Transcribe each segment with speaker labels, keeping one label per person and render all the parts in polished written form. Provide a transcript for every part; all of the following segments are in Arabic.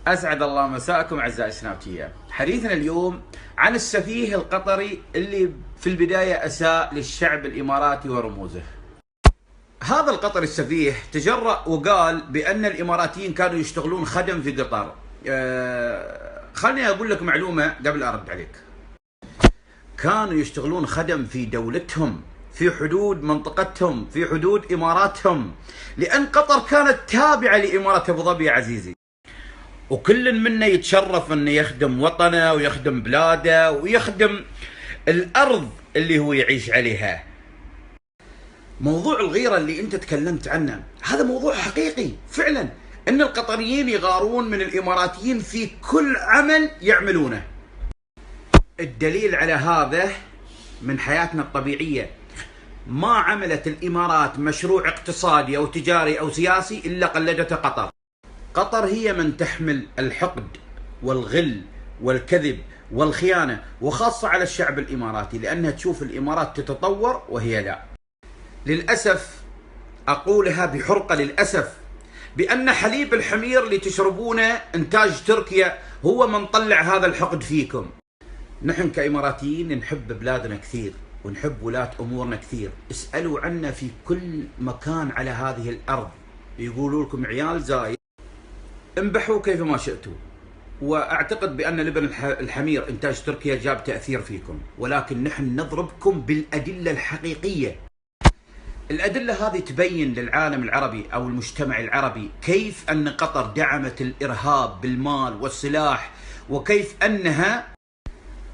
Speaker 1: أسعد الله مساءكم أعزائي السنابتية. حديثنا اليوم عن السفيه القطري اللي في البداية أساء للشعب الإماراتي ورموزه. هذا القطري السفيه تجرأ وقال بأن الإماراتيين كانوا يشتغلون خدم في قطر. خليني أقول لك معلومة قبل أرد عليك. كانوا يشتغلون خدم في دولتهم، في حدود منطقتهم، في حدود إماراتهم، لأن قطر كانت تابعة لإمارة أبو ظبي يا عزيزي، وكل منا يتشرف انه يخدم وطنه ويخدم بلاده ويخدم الارض اللي هو يعيش عليها. موضوع الغيرة اللي انت تكلمت عنه هذا موضوع حقيقي فعلا، ان القطريين يغارون من الاماراتيين في كل عمل يعملونه. الدليل على هذا من حياتنا الطبيعية، ما عملت الامارات مشروع اقتصادي او تجاري او سياسي الا قلدته قطر. قطر هي من تحمل الحقد والغل والكذب والخيانة، وخاصة على الشعب الإماراتي، لأنها تشوف الإمارات تتطور وهي لا. للأسف أقولها بحرقة، للأسف، بأن حليب الحمير اللي تشربونه إنتاج تركيا هو من طلع هذا الحقد فيكم. نحن كإماراتيين نحب بلادنا كثير ونحب ولاة أمورنا كثير. اسألوا عنا في كل مكان على هذه الأرض، يقولوا لكم عيال زايد، انبحوا كيف ما شئتوا. واعتقد بان لبن الحمير انتاج تركيا جاب تاثير فيكم، ولكن نحن نضربكم بالادله الحقيقيه. الادله هذه تبين للعالم العربي او المجتمع العربي كيف ان قطر دعمت الارهاب بالمال والسلاح، وكيف انها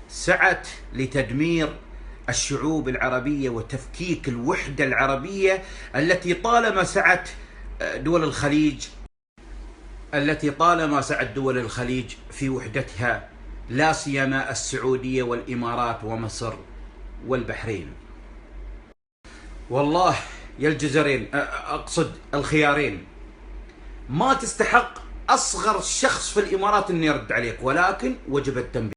Speaker 1: سعت لتدمير الشعوب العربية وتفكيك الوحده العربيه التي طالما سعت دول الخليج في وحدتها، لا سيما السعودية والإمارات ومصر والبحرين. والله يا الجزرين، أقصد الخيارين، ما تستحق أصغر شخص في الإمارات أن يرد عليك، ولكن وجب التنبيه.